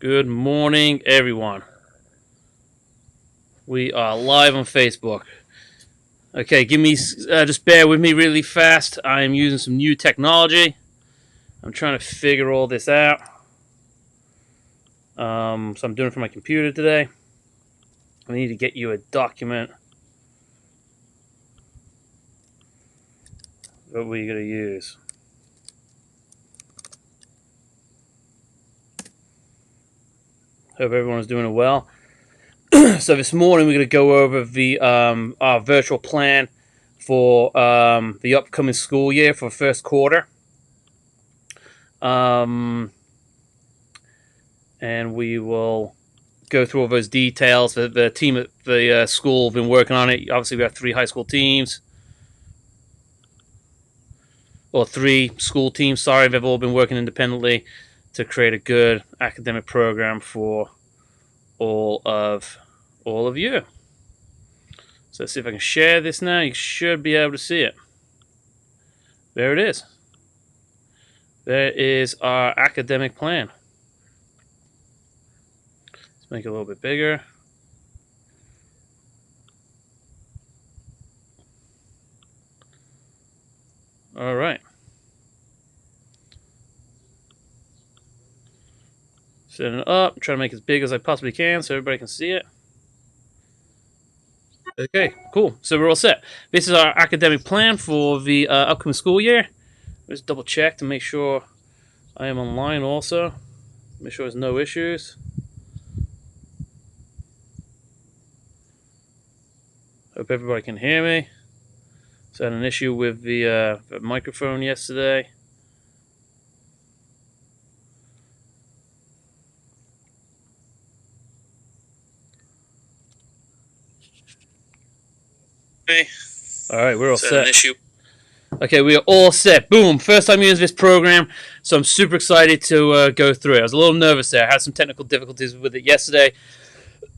Good morning, everyone. We are live on Facebook. Okay, just bear with me really fast. I am using some new technology. I'm trying to figure all this out. So I'm doing it from my computer today. I need to get you a document. What we're going to use. Hope everyone's doing it well. So this morning we're going to go over our virtual plan for the upcoming school year for first quarter. And we will go through all those details. The team at the school have been working on it. Obviously, we have 3 high school teams. Or 3 school teams, sorry. They've all been working independently to create a good academic program for all of you. So let's see if I can share this now. You should be able to see it. There it is. There is our academic plan. Let's make it a little bit bigger. All right. Setting it up. Trying to make it as big as I possibly can so everybody can see it. Okay, cool. So we're all set. This is our academic plan for the upcoming school year. Let's double check to make sure I am online also. Make sure there's no issues. Hope everybody can hear me. So I had an issue with the microphone yesterday. All right, we're all set. An issue. Okay, we are all set. Boom. First time using this program, so I'm super excited to go through it. I was a little nervous there. I had some technical difficulties with it yesterday,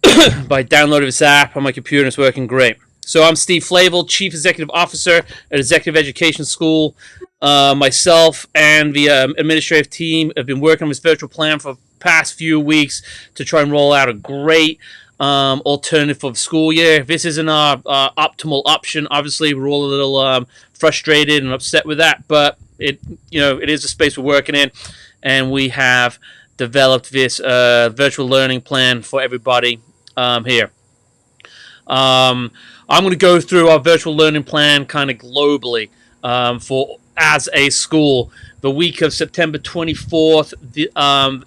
but I downloaded this app on my computer and it's working great. So I'm Steve Flavell, Chief Executive Officer at Executive Education School. Myself and the administrative team have been working on this virtual plan for the past few weeks to try and roll out a great alternative for the school year. This isn't our optimal option. Obviously, we're all a little frustrated and upset with that, but it is a space we're working in, and we have developed this virtual learning plan for everybody here. I'm going to go through our virtual learning plan kind of globally for as a school. The week of September 24th,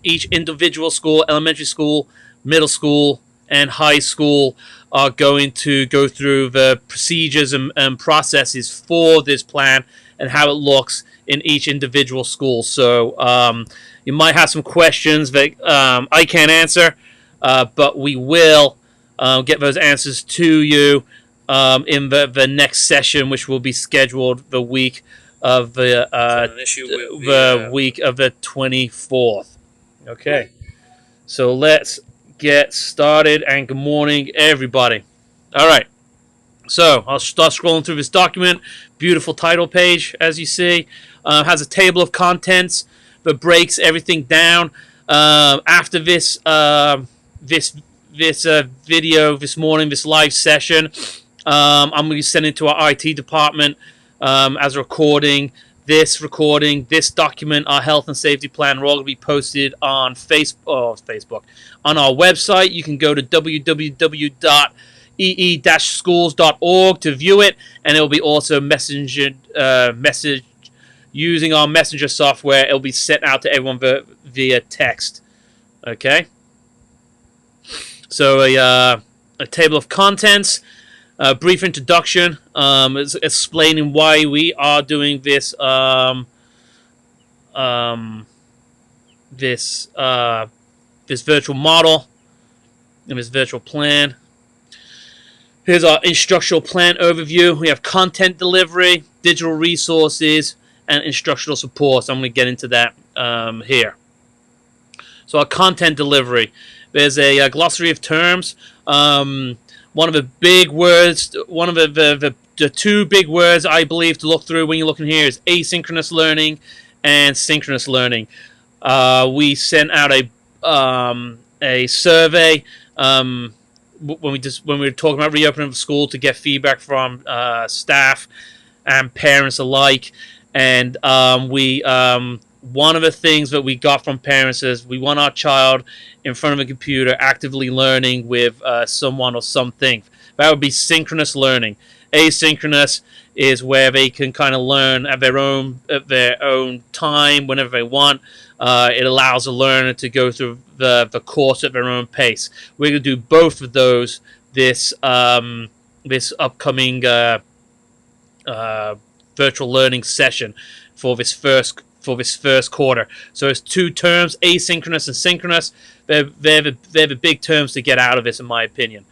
each individual school, elementary school, middle school, and high school are going to go through the procedures and processes for this plan and how it looks in each individual school. So you might have some questions that I can't answer, but we will get those answers to you in the next session, which will be scheduled the week of the week of the 24th. Okay, so let's get started, and good morning, everybody. All right, so I'll start scrolling through this document. Beautiful title page, as you see. Has a table of contents that breaks everything down. After this video this morning, this live session, I'm going to be sending it to our IT department as a recording. This document, our health and safety plan, we're all going to be posted on Facebook. On our website, you can go to www.ee-schools.org to view it, and it will be also message using our messenger software. It will be sent out to everyone via text. Okay? So a table of contents. A brief introduction, explaining why we are doing this this virtual model and this virtual plan. Here's our instructional plan overview. We have content delivery, digital resources, and instructional support. So I'm going to get into that here. So our content delivery. There's a glossary of terms. One of the big words, one of the 2 big words I believe to look through when you're looking here is asynchronous learning and synchronous learning. We sent out a a survey when we were talking about reopening of school to get feedback from staff and parents alike. And one of the things that we got from parents is we want our child in front of a computer actively learning with someone or something. That would be synchronous learning. Asynchronous is where they can kind of learn at their own time whenever they want. It allows a learner to go through the course at their own pace. We're going to do both of those this upcoming virtual learning session for this first quarter. So it's two terms, asynchronous and synchronous. They're the big terms to get out of this, in my opinion.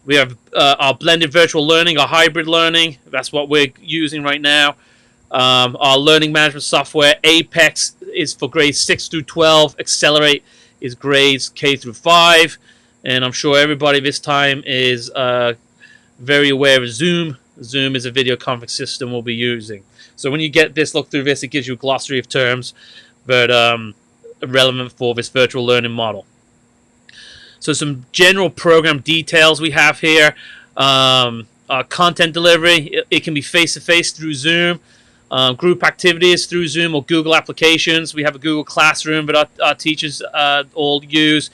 We have our blended virtual learning, our hybrid learning. That's what we're using right now. Our learning management software, Apex, is for grades 6 through 12. Accelerate is grades K through 5. And I'm sure everybody this time is very aware of Zoom. Zoom is a video conference system we'll be using. So when you look through this, it gives you a glossary of terms that relevant for this virtual learning model. So some general program details we have here. Content delivery, it can be face-to-face through Zoom. Group activities through Zoom or Google applications. We have a Google Classroom that our teachers all use.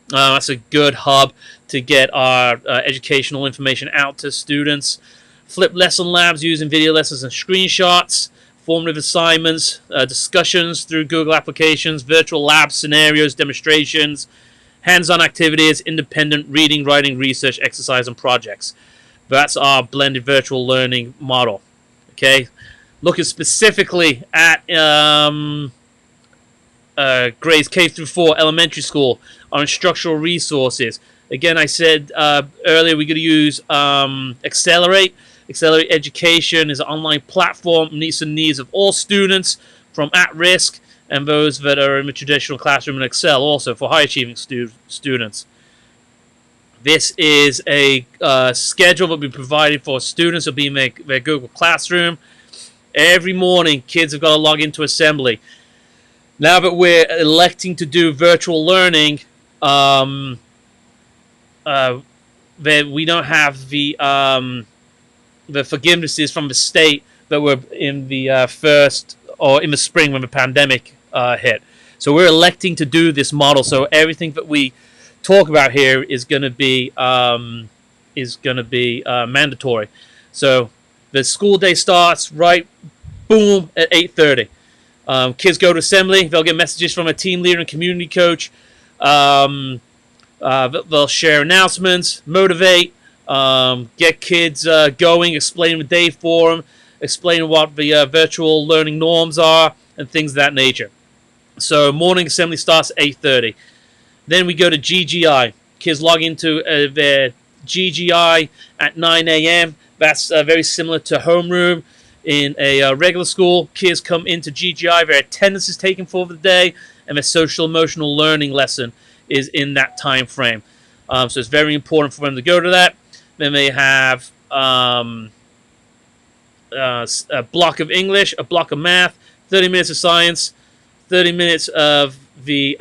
That's a good hub to get our educational information out to students. Flipped lesson labs using video lessons and screenshots. Formative assignments, discussions through Google applications, virtual lab scenarios, demonstrations, hands-on activities, independent reading, writing, research, exercise, and projects. That's our blended virtual learning model. Okay, looking specifically at grades K through 4 elementary school, our instructional resources. Again, I said earlier we're going to use Accelerate. Accelerate Education is an online platform meets the needs of all students from at-risk and those that are in the traditional classroom and Excel, also for high-achieving students. This is a schedule that will be provided for students who will be in their Google Classroom. Every morning, kids have got to log into Assembly. Now that we're electing to do virtual learning, that we don't have the forgivenesses from the state that were in the in the spring when the pandemic hit. So we're electing to do this model. So everything that we talk about here is going to be mandatory. So the school day starts boom at 8:30. Kids go to assembly. They'll get messages from a team leader and community coach. They'll share announcements, motivate, get kids going, explain the day for them, explain what the virtual learning norms are, and things of that nature. So morning assembly starts at 8:30. Then we go to GGI. Kids log into their GGI at 9 a.m. That's very similar to homeroom in a regular school. Kids come into GGI. Their attendance is taken for the day, and their social emotional learning lesson is in that time frame. So it's very important for them to go to that. Then they have a block of English, a block of math, 30 minutes of science, 30 minutes of their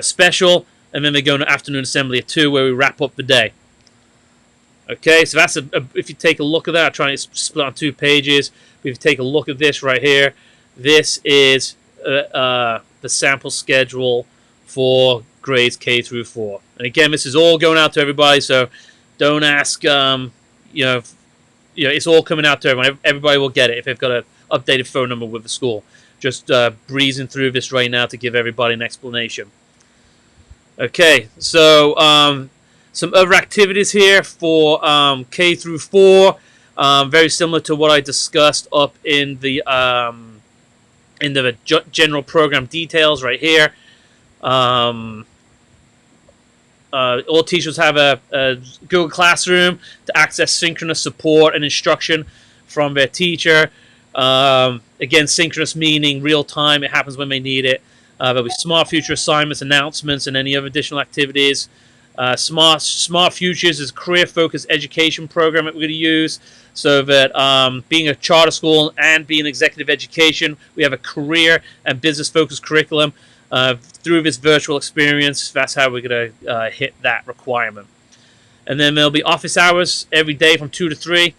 special, and then they go into afternoon assembly at 2 where we wrap up the day. Okay, so that's if you take a look at that, I'm trying to split on 2 pages. But if you take a look at this right here, this is the sample schedule for grades K through 4. And again, this is all going out to everybody, so don't ask. It's all coming out to everyone. Everybody will get it if they've got an updated phone number with the school. Just breezing through this right now to give everybody an explanation. Okay, so some other activities here for K through 4, very similar to what I discussed up in the general program details right here. All teachers have a Google Classroom to access synchronous support and instruction from their teacher. Again, synchronous meaning real time. It happens when they need it. There'll be smart future assignments, announcements, and any other additional activities. Smart Futures is a career-focused education program that we're going to use, so that being a charter school and being executive education, we have a career and business-focused curriculum. Through this virtual experience, that's how we're going to hit that requirement. And then there'll be office hours every day from 2 to 3,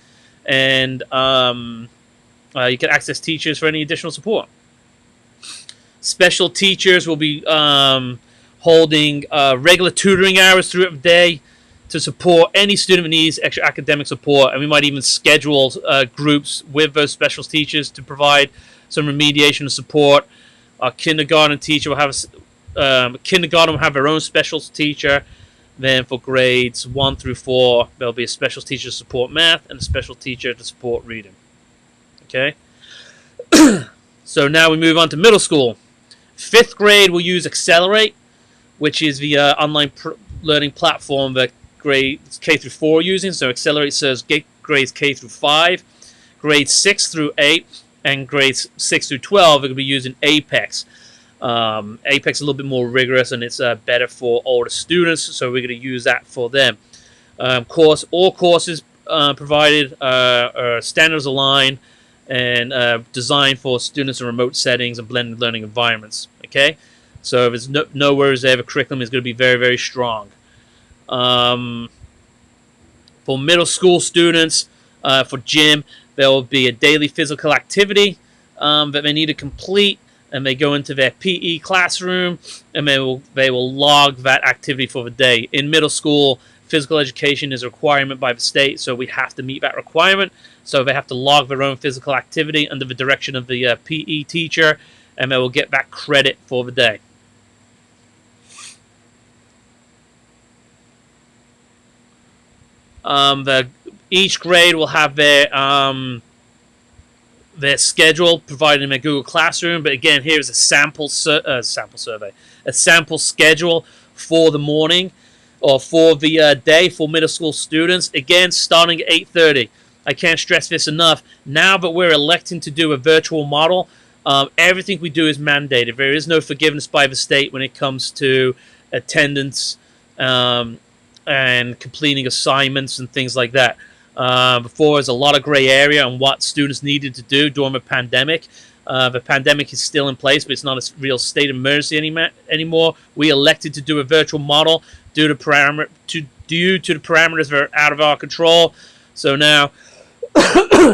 and you can access teachers for any additional support. Special teachers will be holding regular tutoring hours throughout the day to support any student that needs extra academic support, and we might even schedule groups with those special teachers to provide some remediation and support. Our kindergarten teacher will have kindergarten will have their own special teacher. Then for grades 1 through 4, there'll be a special teacher to support math and a special teacher to support reading. Okay. So now we move on to middle school. 5th grade will use Accelerate, which is the online learning platform that grades K through 4 are using. So Accelerate serves grades K through 5, grades 6 through 8, and grades 6 through 12 are going to be using Apex. Apex is a little bit more rigorous, and it's better for older students, so we're going to use that for them. All courses provided are standards aligned and designed for students in remote settings and blended learning environments. Okay, so there's no worries there. The curriculum is going to be very, very strong. For middle school students, for gym, there will be a daily physical activity that they need to complete, and they go into their PE classroom, and they will log that activity for the day. In middle school, physical education is a requirement by the state, so we have to meet that requirement. So they have to log their own physical activity under the direction of the PE teacher, and they will get that credit for the day. Each grade will have their schedule provided in their Google Classroom. But again, here's a sample survey, a sample schedule for the morning or for the day for middle school students. Again, starting at 8:30. I can't stress this enough. Now that we're electing to do a virtual model, everything we do is mandated. There is no forgiveness by the state when it comes to attendance and completing assignments and things like that. Before, there's a lot of gray area on what students needed to do during the pandemic. The pandemic is still in place, but it's not a real state of emergency anymore. We elected to do a virtual model due to the parameters that are out of our control. So now,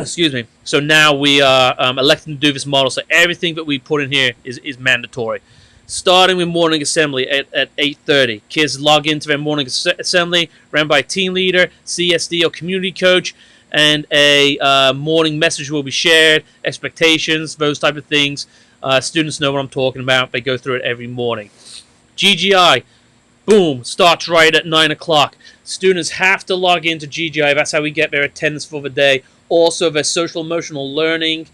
excuse me. So now we are electing to do this model. So everything that we put in here is mandatory. Starting with morning assembly at 8:30. Kids log into their morning assembly, ran by a team leader, CSD or community coach, and a morning message will be shared, expectations, those type of things. Students know what I'm talking about. They go through it every morning. GGI, boom, starts right at 9 o'clock. Students have to log into GGI. That's how we get their attendance for the day. Also, their social emotional learning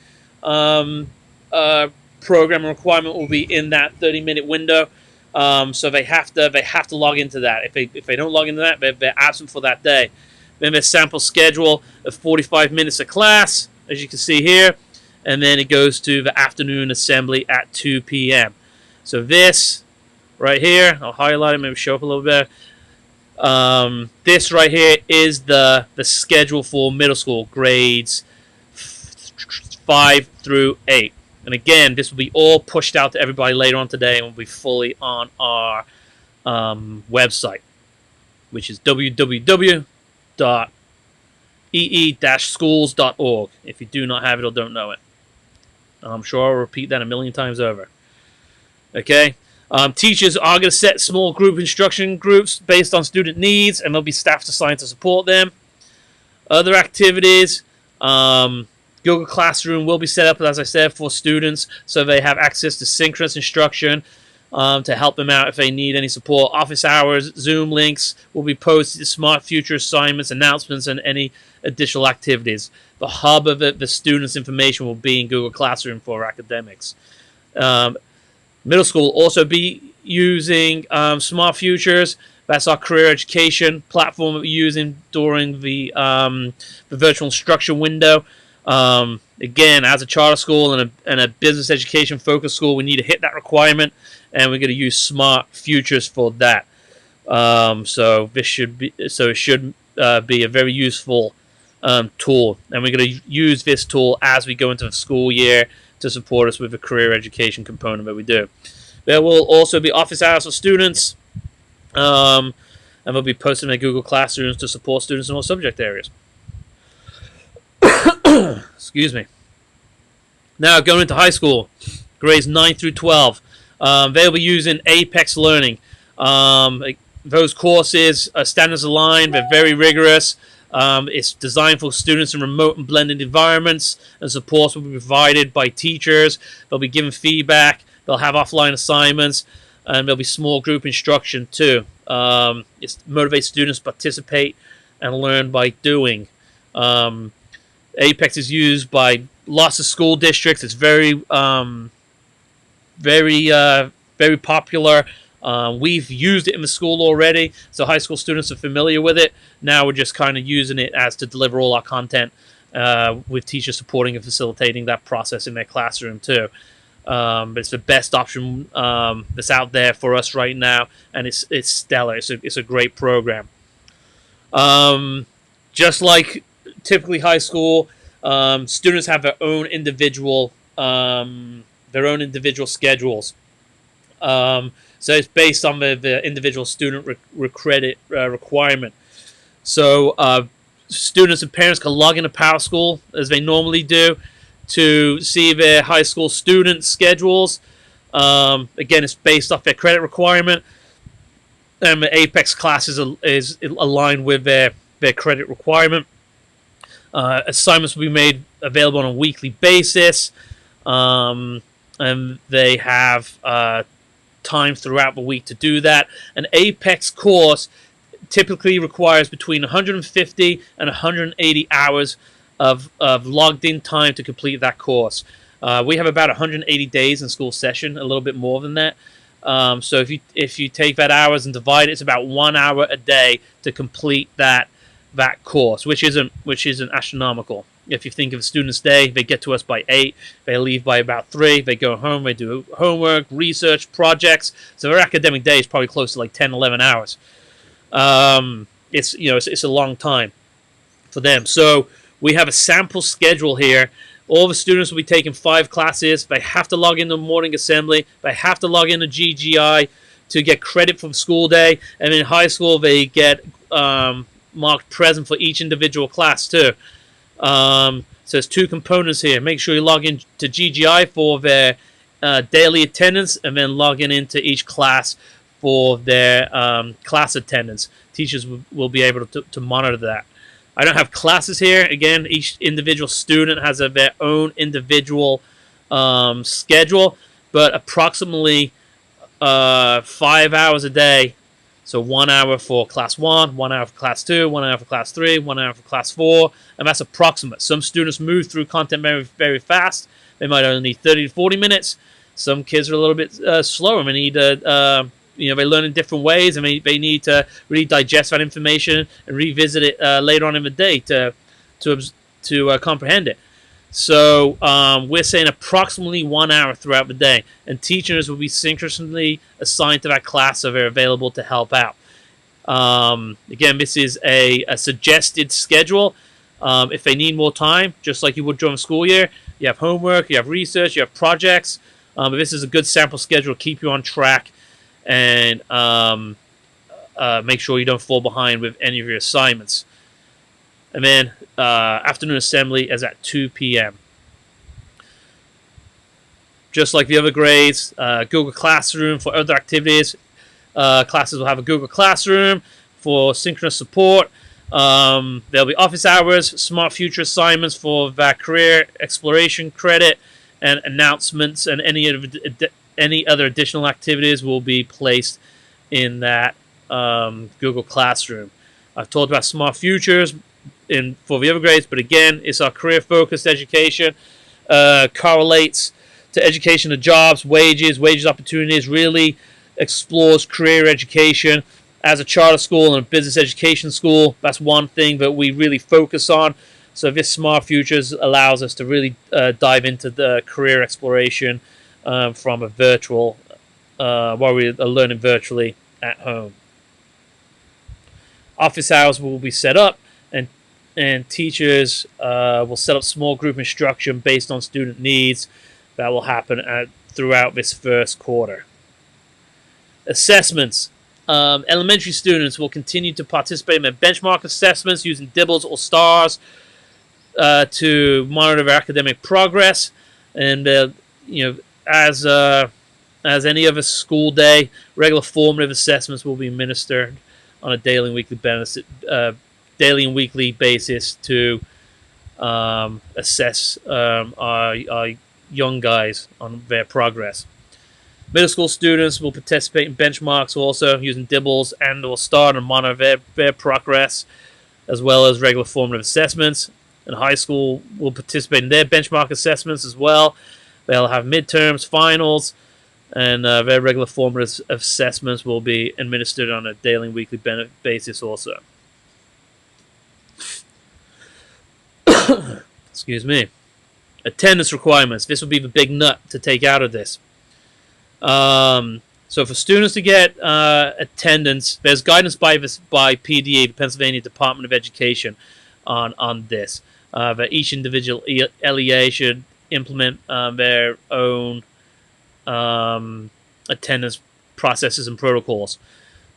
program requirement will be in that 30-minute window. So they have to log into that. If they don't log into that, they're absent for that day. Then there's sample schedule of 45 minutes of class, as you can see here, and then it goes to the afternoon assembly at 2 p.m. So this right here, I'll highlight it, maybe show up a little bit. This right here is the schedule for middle school grades 5 through 8. And again, this will be all pushed out to everybody later on today and will be fully on our website, which is www.ee-schools.org, if you do not have it or don't know it. I'm sure I'll repeat that a million times over. Okay? Teachers are going to set small group instruction groups based on student needs, and there'll be staff assigned to support them. Other activities, Google Classroom will be set up, as I said, for students, so they have access to synchronous instruction to help them out if they need any support. Office hours, Zoom links will be posted, smart future assignments, announcements, and any additional activities. The hub of the students' information will be in Google Classroom for academics. Middle school will also be using Smart Futures. That's our career education platform that we're using during the virtual instruction window. Again, as a charter school and a business education focused school, we need to hit that requirement, and we're going to use Smart Futures for that. So it should be a very useful tool, and we're going to use this tool as we go into the school year to support us with the career education component that we do. There will also be office hours for students, and they'll be posted in their Google Classrooms to support students in all subject areas. Excuse me. Now, going into high school, grades 9 through 12, they'll be using Apex Learning. Those courses are standards aligned, they're very rigorous. It's designed for students in remote and blended environments, and supports will be provided by teachers. They'll be given feedback, they'll have offline assignments, and there'll be small group instruction too. It motivates students to participate and learn by doing. Apex is used by lots of school districts. It's very popular. We've used it in the school already, so high school students are familiar with it. Now we're just kind of using it as to deliver all our content, with teachers supporting and facilitating that process in their classroom too. But it's the best option that's out there for us right now, and it's stellar. It's a great program. Just like typically high school, students have their own individual schedules. So it's based on the individual student credit requirement. So students and parents can log into PowerSchool as they normally do to see their high school student schedules. Again, it's based off their credit requirement, and the Apex class is aligned with their credit requirement. Assignments will be made available on a weekly basis, and they have time throughout the week to do that. An Apex course typically requires between 150 and 180 hours of logged in time to complete that course. We have about 180 days in school session, a little bit more than that. So if you take that hours and divide it, it's about 1 hour a day to complete that course, which isn't astronomical. If you think of a student's day, they get to us by 8, they leave by about 3, they go home, they do homework, research, projects. So their academic day is probably close to like 10, 11 hours. It's a long time for them. So we have a sample schedule here. All the students will be taking 5 classes. They have to log into morning assembly. They have to log into GGI to get credit from school day. And in high school, they get marked present for each individual class too. So there's 2 components here. Make sure you log in to GGI for their daily attendance, and then log into each class for their class attendance. Teachers will be able to monitor that. I don't have classes here. Again, each individual student has their own individual schedule, but approximately 5 hours a day. So 1 hour for class 1, 1 hour for class 2, 1 hour for class 3, 1 hour for class 4, and that's approximate. Some students move through content very, very fast. They might only need 30 to 40 minutes. Some kids are a little bit slower. They need they learn in different ways, and they need to really digest that information and revisit it later on in the day to comprehend it. So we're saying approximately 1 hour throughout the day, and teachers will be synchronously assigned to that class, so they're available to help out. Again, this is a suggested schedule. If they need more time, just like you would during the school year, you have homework, you have research, you have projects. But this is a good sample schedule to keep you on track and make sure you don't fall behind with any of your assignments. And then afternoon assembly is at 2 p.m. Just like the other grades, Google Classroom for other activities. Classes will have a Google Classroom for synchronous support. There'll be office hours, Smart Future assignments for that career exploration credit, and announcements, and any other additional activities will be placed in that Google Classroom. I've talked about Smart Futures for the other grades, but again, it's our career-focused education. Correlates to education of jobs, wages opportunities, really explores career education. As a charter school and a business education school, that's one thing that we really focus on. So this Smart Futures allows us to really dive into the career exploration from a virtual, while we are learning virtually at home. Office hours will be set up, and teachers will set up small group instruction based on student needs. That will happen throughout this first quarter. Assessments. Elementary students will continue to participate in their benchmark assessments using dibbles or stars to monitor their academic progress. And as any other school day, regular formative assessments will be administered on a daily and weekly basis to assess our young guys on their progress. Middle school students will participate in benchmarks also using dibbles and or star to monitor their progress, as well as regular formative assessments. And high school will participate in their benchmark assessments as well. They'll have midterms, finals, and their regular formative assessments will be administered on a daily and weekly basis also. Excuse me. Attendance requirements. This will be the big nut to take out of this. So for students to get attendance, there's guidance by PDE, the Pennsylvania Department of Education, on this. That each individual LEA should implement their own attendance processes and protocols.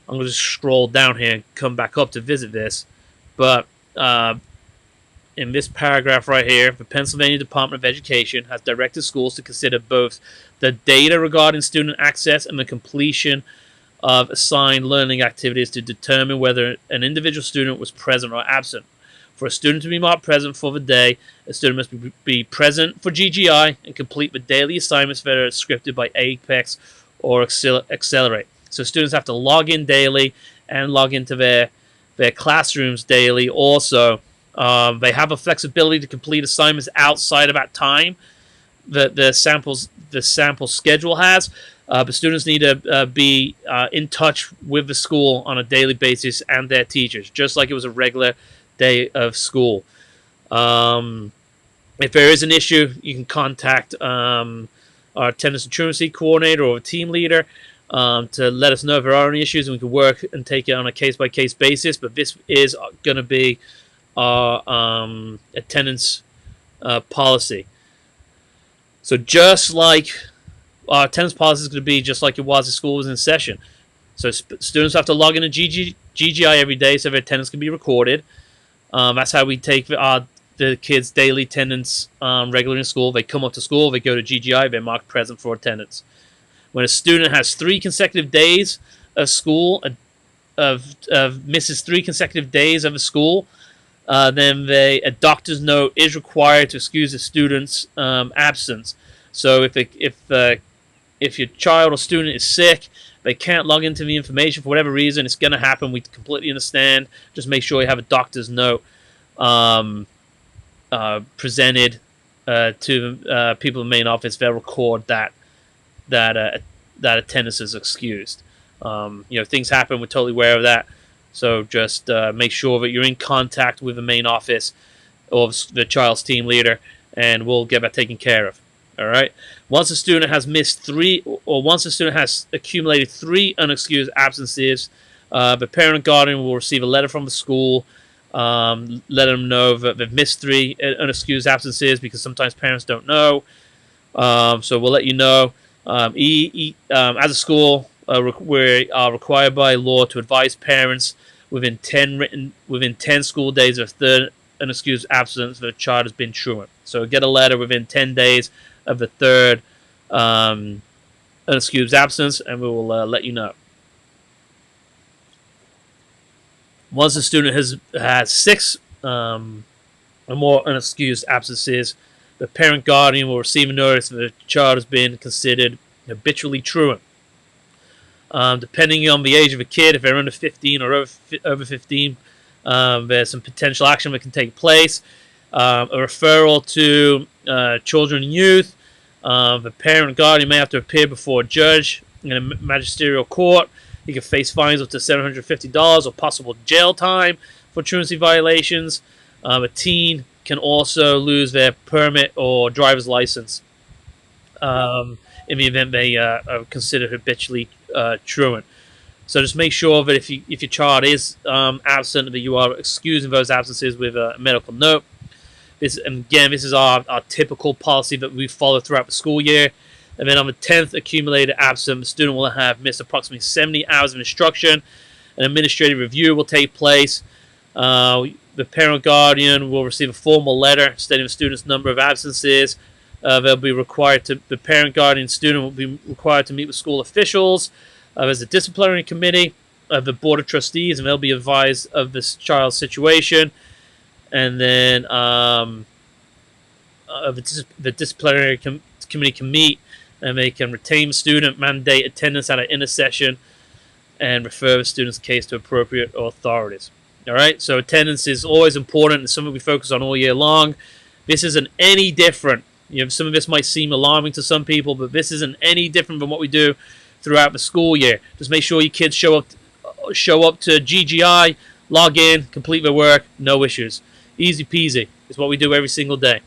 I'm going to just scroll down here and come back up to visit this. But in this paragraph right here, the Pennsylvania Department of Education has directed schools to consider both the data regarding student access and the completion of assigned learning activities to determine whether an individual student was present or absent. For a student to be marked present for the day, a student must be present for GGI and complete the daily assignments that are scripted by Apex or Accelerate. So students have to log in daily and log into their classrooms daily also. They have a flexibility to complete assignments outside of that time that the sample schedule has, but students need to be in touch with the school on a daily basis and their teachers, just like it was a regular day of school. If there is an issue, you can contact our attendance and truancy coordinator or team leader to let us know if there are any issues, and we can work and take it on a case-by-case basis. But this is going to be our attendance policy. So just like our attendance policy is going to be just like it was if school was in session. So students have to log into GGI every day so their attendance can be recorded. That's how we take the kids' daily attendance regularly in school. They come up to school, they go to GGI, they're marked present for attendance. When a student has 3 consecutive days of school, misses 3 consecutive days of a school, then a doctor's note is required to excuse the student's absence. So if your child or student is sick, they can't log into the information for whatever reason, it's going to happen. We completely understand. Just make sure you have a doctor's note presented to people in the main office. They'll record that attendance is excused. Things happen. We're totally aware of that. So just make sure that you're in contact with the main office or the child's team leader, and we'll get that taken care of. All right. Once a student has missed 3, or once a student has accumulated 3 unexcused absences, the parent and guardian will receive a letter from the school, let them know that they've missed 3 unexcused absences, because sometimes parents don't know. So we'll let you know. As a school, we are required by law to advise parents within 10 school days of third unexcused absence that a child has been truant. So get a letter within 10 days of the third unexcused absence, and we will let you know. Once a student has 6 or more unexcused absences, the parent guardian will receive a notice that the child has been considered habitually truant. Depending on the age of a kid, if they're under 15 or over 15, there's some potential action that can take place. A referral to children and youth. The parent and guardian may have to appear before a judge in a magisterial court. He can face fines up to $750 or possible jail time for truancy violations. A teen can also lose their permit or driver's license in the event they are considered habitually truant. So just make sure that if your child is absent, that you are excusing those absences with a medical note. This is our typical policy that we follow throughout the school year. And then on the 10th accumulated absent, the student will have missed approximately 70 hours of instruction. An administrative review will take place. The parent guardian will receive a formal letter stating the student's number of absences. The parent guardian student will be required to meet with school officials. There's a disciplinary committee of the board of trustees, and they'll be advised of this child's situation. And then the disciplinary committee can meet, and they can retain the student, mandate attendance at an intercession, and refer the student's case to appropriate authorities. All right, so attendance is always important. It's something we focus on all year long. This isn't any different. Some of this might seem alarming to some people, but this isn't any different than what we do throughout the school year. Just make sure your kids show up to GGI, log in, complete their work, no issues. Easy peasy. It's what we do every single day.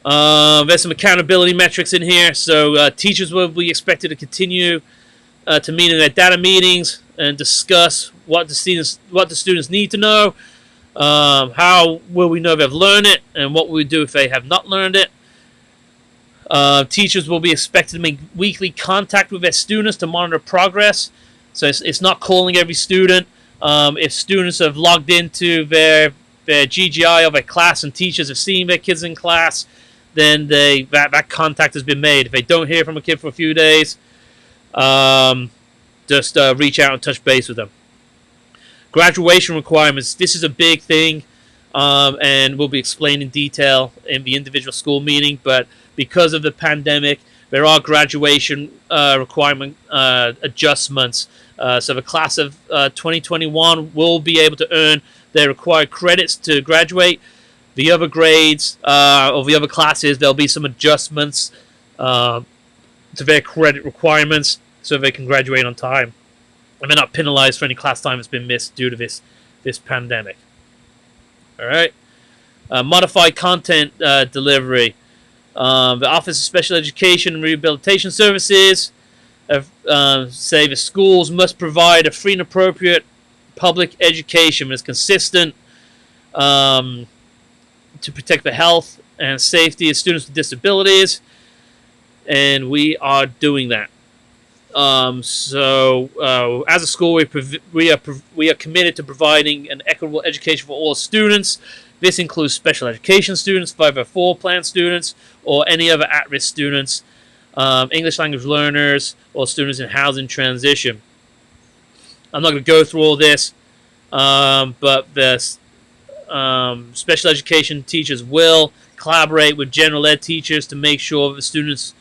There's some accountability metrics in here. So teachers will be expected to continue to meet in their data meetings and discuss what the students need to know. How will we know they've learned it, and what will we do if they have not learned it. Teachers will be expected to make weekly contact with their students to monitor progress. So it's not calling every student. If students have logged into their GGI of a class and teachers have seen their kids in class, then that contact has been made. If they don't hear from a kid for a few days, just reach out and touch base with them. Graduation requirements. This is a big thing, and will be explained in detail in the individual school meeting. But because of the pandemic, there are graduation requirement adjustments. So the class of 2021 will be able to earn their required credits to graduate. The other grades or the other classes, there'll be some adjustments to their credit requirements so they can graduate on time. And they're not penalized for any class time that's been missed due to this pandemic. All right. Modified content delivery. The Office of Special Education and Rehabilitation Services say the schools must provide a free and appropriate public education that is consistent to protect the health and safety of students with disabilities, and we are doing that. So as a school, we are committed to providing an equitable education for all students. This includes special education students, 504 plan students, or any other at-risk students, English language learners, or students in housing transition. I'm not going to go through all this, but the special education teachers will collaborate with general ed teachers to make sure the students'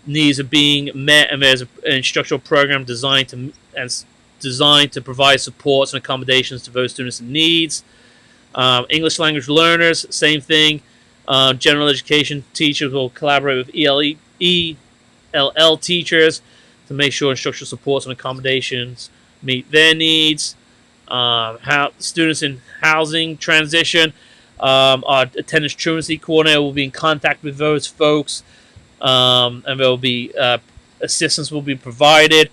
needs are being met, and there's an instructional program designed to provide supports and accommodations to those students in needs. English language learners, same thing. General education teachers will collaborate with ELL teachers to make sure instructional supports and accommodations meet their needs. Students in housing transition, our attendance truancy coordinator will be in contact with those folks, and there will be assistance will be provided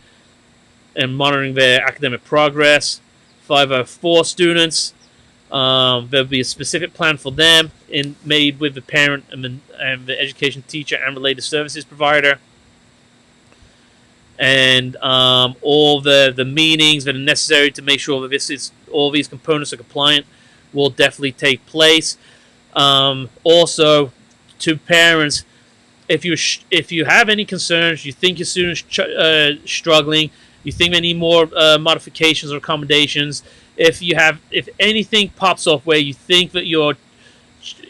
in monitoring their academic progress. 504 students, there'll be a specific plan for them made with the parent and the education teacher and related services provider. And all the meetings that are necessary to make sure that all these components are compliant will definitely take place. Also, to parents, if you have any concerns, you think your student's struggling, you think they need more modifications or accommodations, if anything pops up where you think that your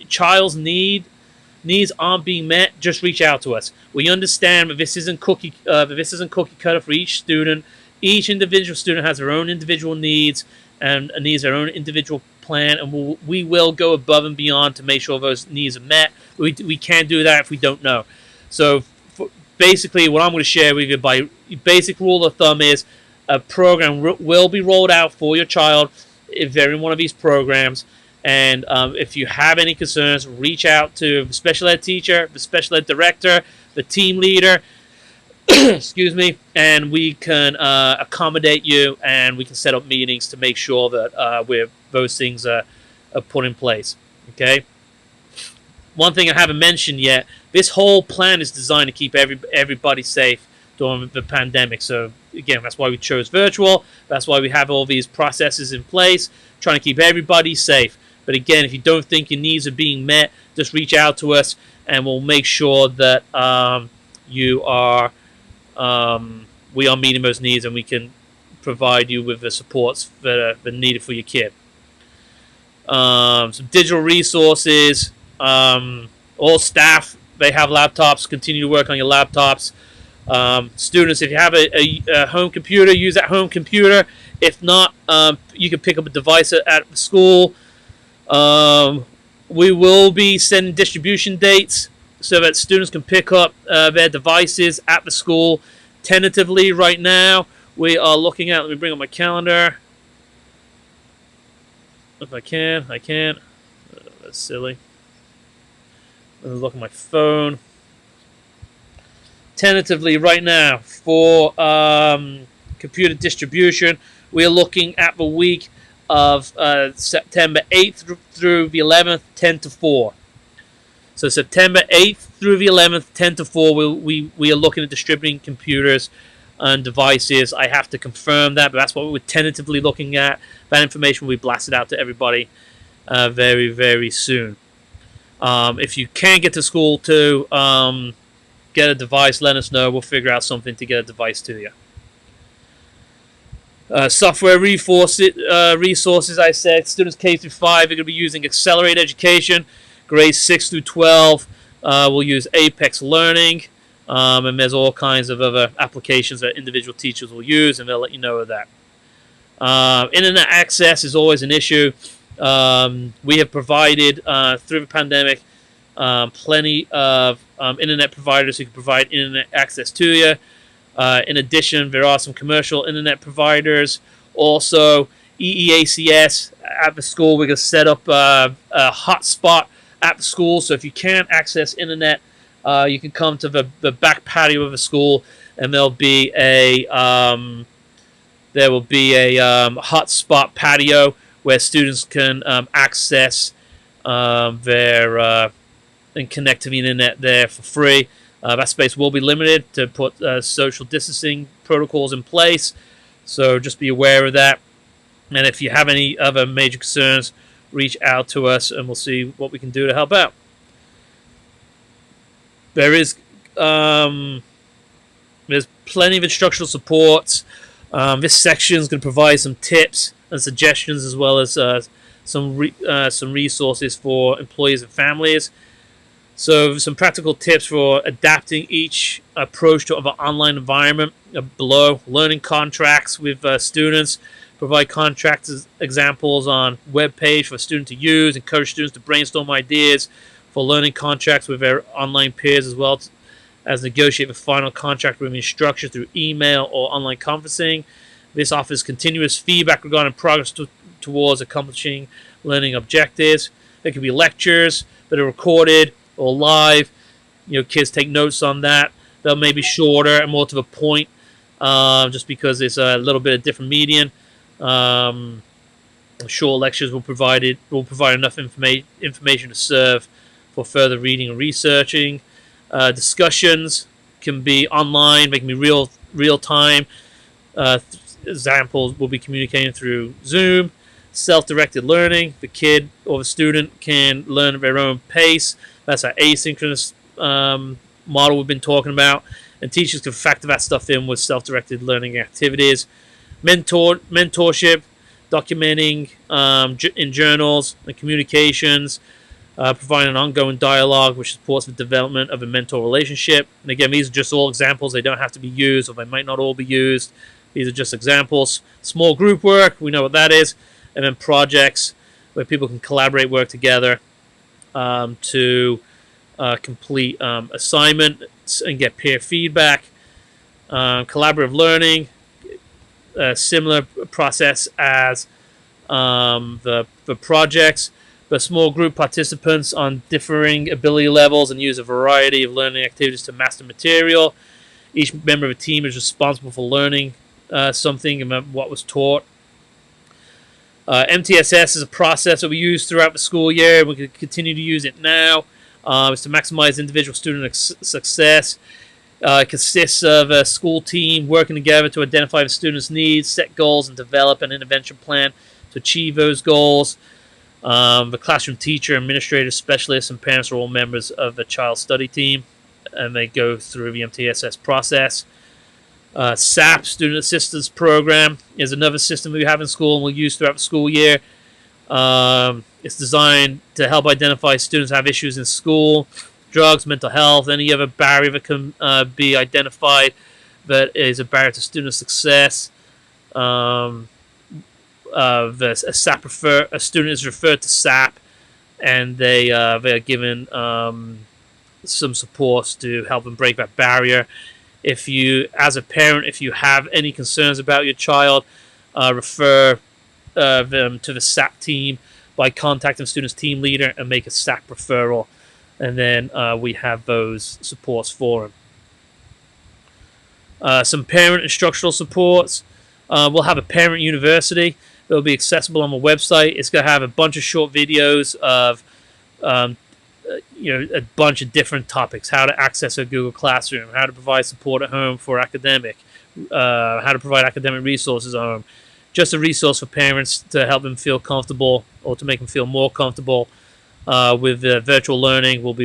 child's needs aren't being met, just reach out to us. We understand that this isn't cookie cutter for each student. Each individual student has their own individual needs and needs their own individual plan, and we will go above and beyond to make sure those needs are met. We can't do that if we don't know. So basically, what I'm going to share with you by basic rule of thumb is a program will be rolled out for your child if they're in one of these programs. And if you have any concerns, reach out to the special ed teacher, the special ed director, the team leader, excuse me, and we can accommodate you, and we can set up meetings to make sure that those things are put in place. Okay. One thing I haven't mentioned yet: this whole plan is designed to keep everybody safe during the pandemic. So again, that's why we chose virtual. That's why we have all these processes in place, trying to keep everybody safe. But again, if you don't think your needs are being met, just reach out to us, and we'll make sure that you are we are meeting those needs, and we can provide you with the supports that are needed for your kid. Some digital resources. All staff, they have laptops. Continue to work on your laptops. Students, if you have a home computer, use that home computer. If not, you can pick up a device at the school. We will be sending distribution dates so that students can pick up their devices at the school. Tentatively, right now, we are looking at. Let me bring up my calendar. If I can. That's silly. Let me look at my phone. Tentatively, right now, for computer distribution, we are looking at the week of September 8th through the 11th, 10 to 4. So September 8th through the 11th, 10 to 4, we are looking at distributing computers and devices. I have to confirm that, but that's what we're tentatively looking at. That information will be blasted out to everybody very, very soon. If you can't get to school to get a device, let us know. We'll figure out something to get a device to you. Software resources, I said. Students K through 5 are going to be using Accelerate Education. Grades 6 through 12 will use Apex Learning. And there's all kinds of other applications that individual teachers will use, and they'll let you know of that. Internet access is always an issue. We have provided, through the pandemic, plenty of internet providers who can provide internet access to you. In addition, there are some commercial internet providers. Also, EEACS at the school, we're going to set up a hotspot at the school. So if you can't access internet, you can come to the back patio of the school, and there'll be a hotspot patio where students can access their and connect to the internet there for free. That space will be limited to put social distancing protocols in place, so just be aware of that. And if you have any other major concerns, reach out to us, and we'll see what we can do to help out. There's plenty of instructional supports. This section is going to provide some tips and suggestions, as well as some resources for employees and families. So some practical tips for adapting each approach to an online environment below. Learning contracts with students. Provide contract examples on web page for a student to use. Encourage students to brainstorm ideas for learning contracts with their online peers, as well as negotiate the final contract with the instructor through email or online conferencing. This offers continuous feedback regarding progress towards accomplishing learning objectives. There could be lectures that are recorded or live. Kids take notes on that. They'll maybe shorter and more to the point, just because it's a little bit of different medium. Short lectures will provide enough information to serve for further reading and researching. Discussions can be online. They can be real time. Examples will be communicating through Zoom. Self-directed learning. The kid or the student can learn at their own pace. That's our asynchronous model we've been talking about. And teachers can factor that stuff in with self-directed learning activities. Mentorship, documenting in journals and communications, providing an ongoing dialogue which supports the development of a mentor relationship. And again, these are just all examples. They don't have to be used, or they might not all be used. These are just examples. Small group work, we know what that is. And then projects where people can collaborate, work together to complete assignments and get peer feedback. Collaborative learning, a similar process as the projects, but small group participants on differing ability levels and use a variety of learning activities to master material. Each member of a team is responsible for learning something about what was taught. MTSS is a process that we use throughout the school year, and we can continue to use it now. It's to maximize individual student success. It consists of a school team working together to identify the student's needs, set goals, and develop an intervention plan to achieve those goals. The classroom teacher, administrator, specialists, and parents are all members of the child study team, and they go through the MTSS process. SAP, Student Assistance Program, is another system we have in school and we'll use throughout the school year. It's designed to help identify students who have issues in school, drugs, mental health, any other barrier that can be identified that is a barrier to student success. A student is referred to SAP, and they are given some supports to help them break that barrier. If you, as a parent, if you have any concerns about your child, refer them to the SAP team by contacting the student's team leader and make a SAP referral, and then we have those supports for them. Some parent instructional supports. We'll have a parent university that will be accessible on the website. It's going to have a bunch of short videos of a bunch of different topics: how to access a Google Classroom, how to provide support at home for academic, how to provide academic resources at home. Just a resource for parents to help them feel comfortable, or to make them feel more comfortable with virtual learning. Will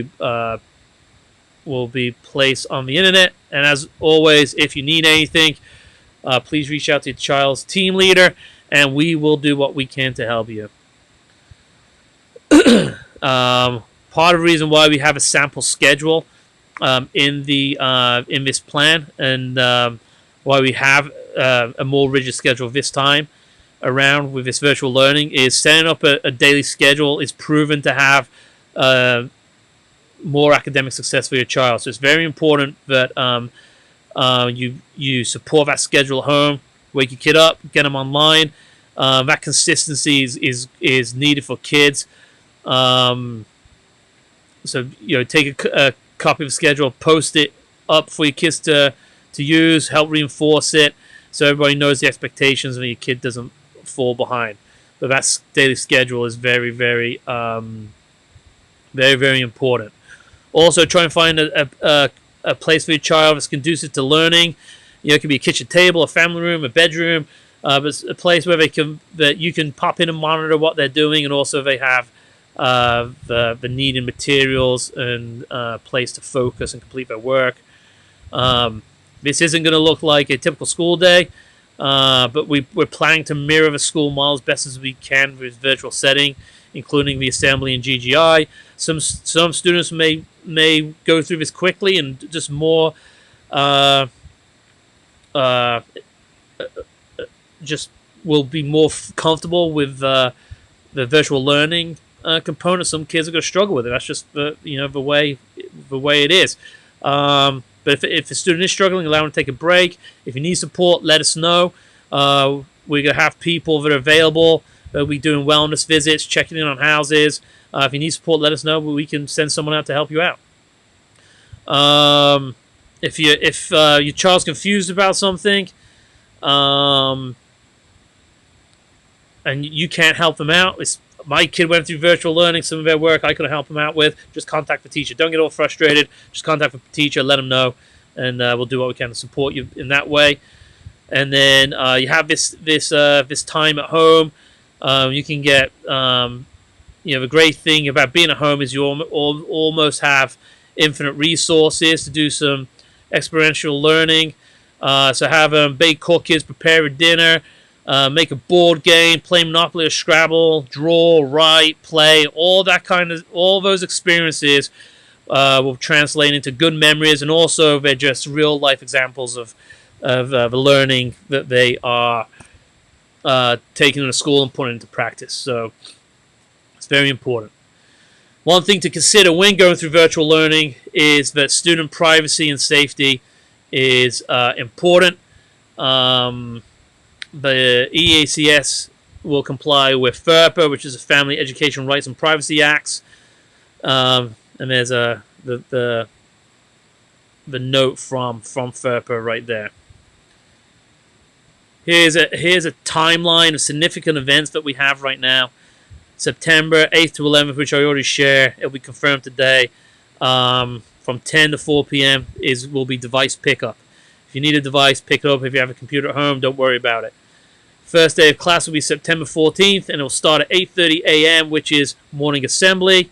be placed on the internet. And as always, if you need anything, please reach out to your child's team leader, and we will do what we can to help you. Part of the reason why we have a sample schedule in this plan, and why we have a more rigid schedule this time around with this virtual learning, is setting up a daily schedule is proven to have more academic success for your child. So it's very important that you support that schedule at home. Wake your kid up, get them online. That consistency is needed for kids. So take a copy of the schedule, post it up for your kids to use, help reinforce it, so everybody knows the expectations and your kid doesn't fall behind. But that daily schedule is very, very, very, very important. Also, try and find a place for your child that's conducive to learning. It could be a kitchen table, a family room, a bedroom, but it's a place where that you can pop in and monitor what they're doing, and also they have the needed materials and place to focus and complete their work. This isn't going to look like a typical school day, but we're planning to mirror the school model as best as we can with virtual setting, including the assembly and GGI. Some students may go through this quickly and just more just will be more comfortable with the virtual learning component. Some kids are going to struggle with it. That's just the way it is. But if a student is struggling, allow them to take a break. If you need support, let us know. We're going to have people that are available. They'll be doing wellness visits, checking in on houses. If you need support, let us know. We can send someone out to help you out. If your child's confused about something, and you can't help them out, my kid went through virtual learning, some of their work I couldn't help them out with, just contact the teacher. Don't get all frustrated. Just contact the teacher, let them know, and we'll do what we can to support you in that way. And then you have this time at home. You can get the great thing about being at home is you almost have infinite resources to do some experiential learning. So have bake cookies, prepare a dinner, make a board game, play Monopoly or Scrabble, draw, write, play, all those experiences will translate into good memories, and also they're just real life examples of the learning that they are taking to school and putting into practice. So it's very important. One thing to consider when going through virtual learning is that student privacy and safety is important. The EACS will comply with FERPA, which is the Family Education Rights and Privacy Acts, and there's the note from FERPA right there. Here's a timeline of significant events that we have right now. September 8th to 11th, which I already share. It'll be confirmed today. From 10 to 4 p.m. will be device pickup. If you need a device, pick it up. If you have a computer at home, don't worry about it. First day of class will be September 14th, and it will start at 8:30 a.m., which is morning assembly.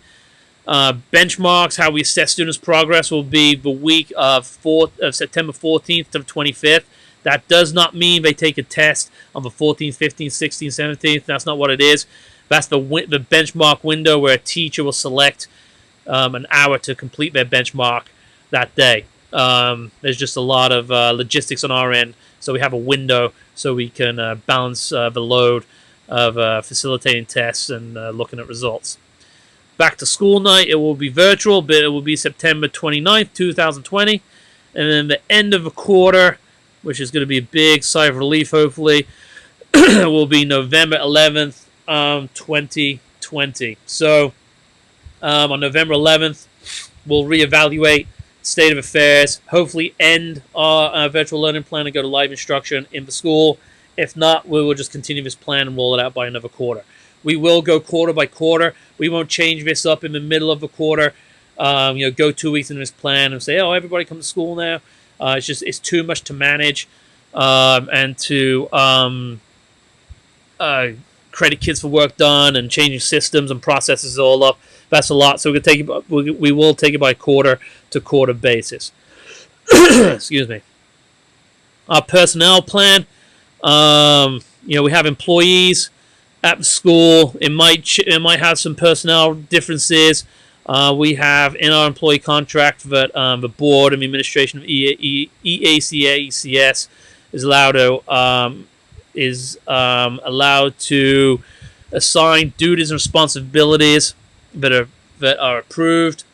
Benchmarks, how we assess students' progress, will be the week of September 14th to the 25th. That does not mean they take a test on the 14th, 15th, 16th, 17th. That's not what it is. That's the benchmark window where a teacher will select an hour to complete their benchmark that day. There's just a lot of logistics on our end, so we have a window so we can balance the load of facilitating tests and looking at results. Back to school night, it will be virtual, but it will be September 29th, 2020. And then the end of the quarter, which is going to be a big sigh of relief, hopefully, will be November 11th, 2020. So on November 11th, we'll reevaluate state of affairs, hopefully end our virtual learning plan and go to live instruction in the school. If not, we will just continue this plan and roll it out by another quarter. We will go quarter by quarter. We won't change this up in the middle of the quarter. Go 2 weeks into this plan and say, "Oh, everybody come to school now." It's too much to manage, and to credit kids for work done and changing systems and processes all up. That's a lot. So we will take it by quarter to quarter basis. Excuse me. Our personnel plan. We have employees at the school. It might have some personnel differences. We have in our employee contract that the board and the administration of EACS is allowed to assign duties and responsibilities that are approved.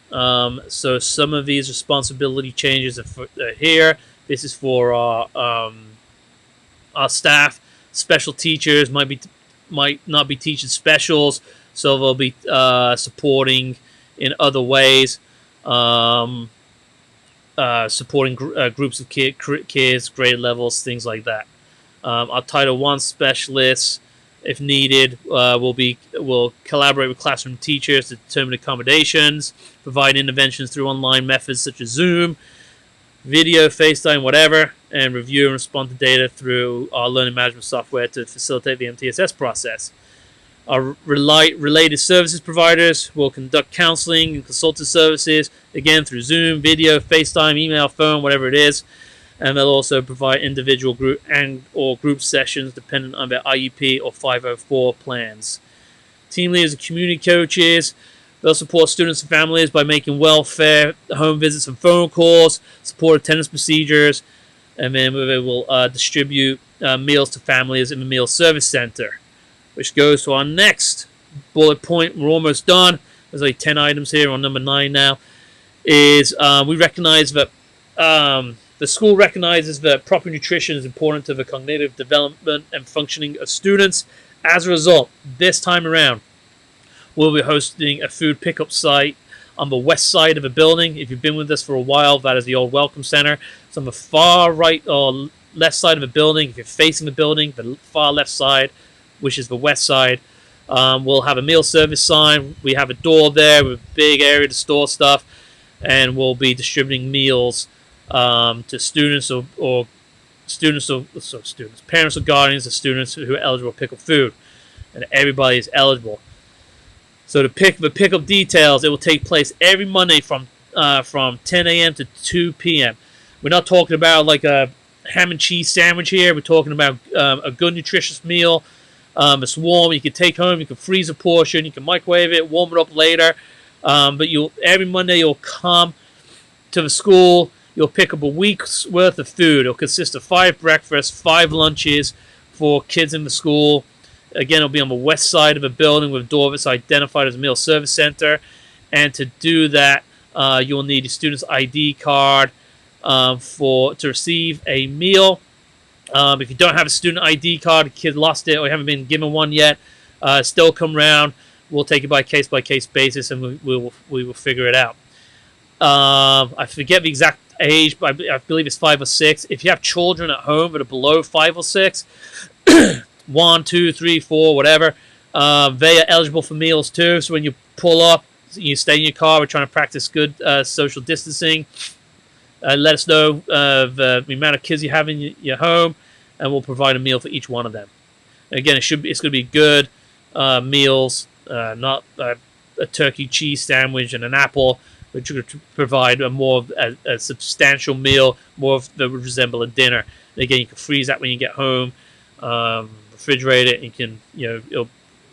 So some of these responsibility changes are here. This is for our staff. Special teachers might not be teaching specials, so they'll be supporting in other ways, supporting groups of kids, grade levels, things like that. Our Title I specialists, if needed, will collaborate with classroom teachers to determine accommodations, provide interventions through online methods such as Zoom, video, FaceTime, whatever, and review and respond to data through our learning management software to facilitate the MTSS process. Our related services providers will conduct counseling and consultative services, again, through Zoom, video, FaceTime, email, phone, whatever it is. And they'll also provide individual group or group sessions depending on their IEP or 504 plans. Team leaders and community coaches, they'll support students and families by making welfare, home visits and phone calls, support attendance procedures, and then they will distribute meals to families in the meal service center, which goes to our next bullet point. We're almost done. There's like 10 items here on number 9 now. We recognize that the school recognizes that proper nutrition is important to the cognitive development and functioning of students. As a result, this time around, we'll be hosting a food pickup site on the west side of the building. If you've been with us for a while, that is the old Welcome Center. It's on the far right or left side of the building. If you're facing the building, the far left side, which is the west side, we'll have a meal service sign. We have a door there with a big area to store stuff, and we'll be distributing meals to students or parents or guardians of students who are eligible to pick up food, and everybody is eligible. So the pickup details, it will take place every Monday from 10 a.m. to 2 p.m. We're not talking about like a ham and cheese sandwich here. We're talking about a good nutritious meal. It's warm. You can take home. You can freeze a portion. You can microwave it, warm it up later. But every Monday you'll come to the school. You'll pick up a week's worth of food. It'll consist of 5 breakfasts, 5 lunches for kids in the school. Again, it'll be on the west side of the building with a door that's identified as a meal service center. And to do that, you'll need a student's ID card to receive a meal. If you don't have a student ID card, a kid lost it, or you haven't been given one yet, still come around. We'll take it by case basis, and we will figure it out. I forget the exact aged, I believe it's 5 or 6. If you have children at home that are below 5 or 6, 1, 2, 3, 4, whatever, they are eligible for meals too. So when you pull up, you stay in your car. We're trying to practice good social distancing. Let us know the amount of kids you have in your home, and we'll provide a meal for each one of them. Again, it's going to be good meals, not a turkey cheese sandwich and an apple, which would provide a substantial meal, more of that would resemble a dinner. And again, you can freeze that when you get home, refrigerate it, and you can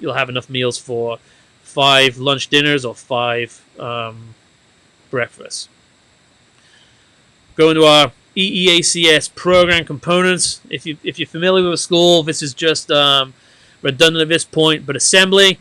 you'll have enough meals for 5 lunch dinners or 5 breakfasts. Going to our EEACS program components. If you're familiar with a school, this is just redundant at this point, but assembly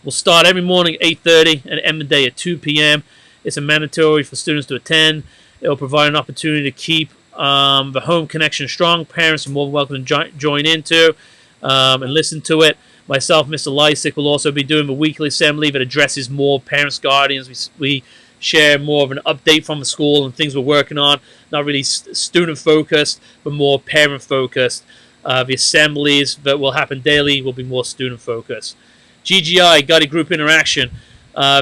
will start every morning at 8:30 and end the day at 2 p.m. It's a mandatory for students to attend. It will provide an opportunity to keep the home connection strong. Parents are more than welcome to join into and listen to it. Myself, Mr. Lysick, will also be doing the weekly assembly that addresses more parents, guardians. We share more of an update from the school and things we're working on. Not really student-focused, but more parent-focused. The assemblies that will happen daily will be more student-focused. GGI, Guided Group Interaction.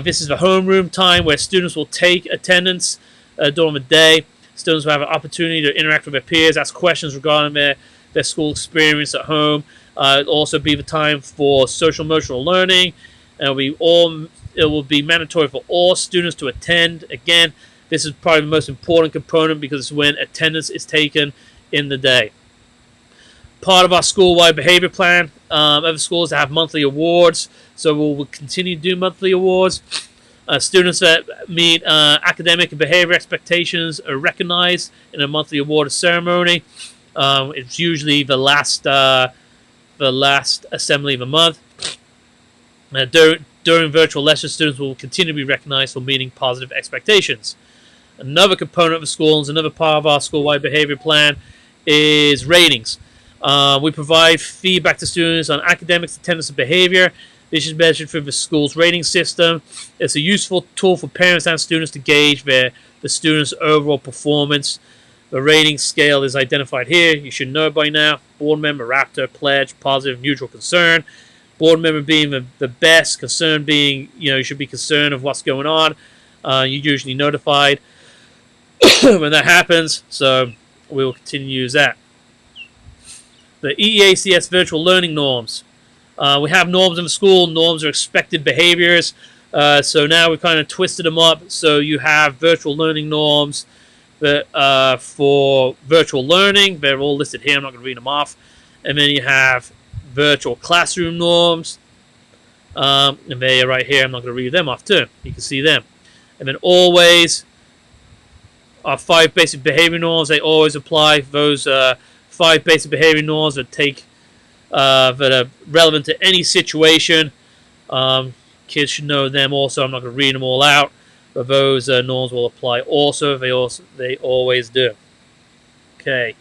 This is the homeroom time where students will take attendance during the day. Students will have an opportunity to interact with their peers, ask questions regarding their school experience at home. It'll also be the time for social emotional learning. And it will be mandatory for all students to attend. Again, this is probably the most important component because it's when attendance is taken in the day. Part of our school-wide behavior plan. Other schools have monthly awards, so we'll continue to do monthly awards. Students that meet academic and behavior expectations are recognized in a monthly award ceremony. It's usually the last assembly of the month. During virtual lessons, students will continue to be recognized for meeting positive expectations. Another component of the schools, another part of our school-wide behavior plan is ratings. We provide feedback to students on academics, attendance, and behavior. This is measured through the school's rating system. It's a useful tool for parents and students to gauge the students' overall performance. The rating scale is identified here. You should know by now. Board member, Raptor, pledge, positive, neutral, concern. Board member being the best, concern being, you should be concerned of what's going on. You're usually notified when that happens, so we will continue to use that. The EEACS virtual learning norms. We have norms in the school. Norms are expected behaviors. So now we've kind of twisted them up. So you have virtual learning norms that, for virtual learning. They're all listed here. I'm not going to read them off. And then you have virtual classroom norms. And they are right here. I'm not going to read them off too. You can see them. And then always our 5 basic behavior norms. They always apply. Those 5 basic behavior norms that are relevant to any situation. Kids should know them also. I'm not going to read them all out, but those norms will apply also. They always do. Okay.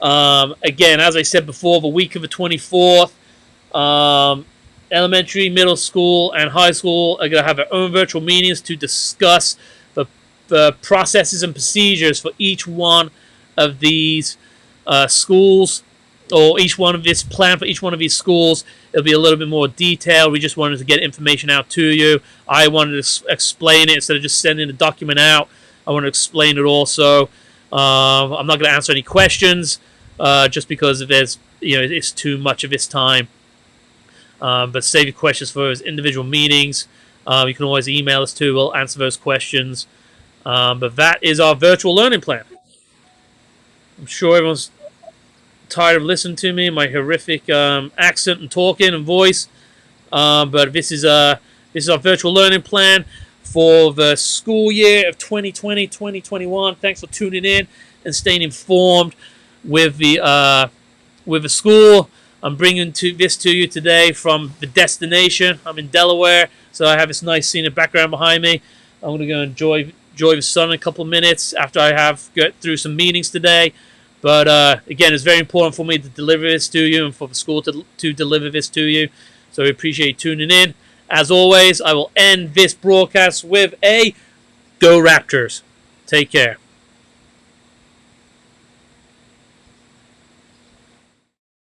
Again, as I said before, the week of the 24th, elementary, middle school, and high school are going to have their own virtual meetings to discuss the processes and procedures for each one of these schools, or each one of this plan for each one of these schools. It'll be a little bit more detailed. We just wanted to get information out to you. I wanted to explain it instead of just sending the document out. I want to explain it also. I'm not going to answer any questions just because if there's, it's too much of this time. But save your questions for those individual meetings. You can always email us too. We'll answer those questions. But that is our virtual learning plan. I'm sure everyone's tired of listening to me, my horrific accent and talking and voice. But this is our virtual learning plan for the school year of 2020-2021. Thanks for tuning in and staying informed with the school. I'm bringing this to you today from the destination. I'm in Delaware, so I have this nice scenic background behind me. I'm going to go enjoy the sun in a couple of minutes after I have got through some meetings today. But again, it's very important for me to deliver this to you and for the school to deliver this to you. So we appreciate you tuning in. As always, I will end this broadcast with a Go Raptors. Take care.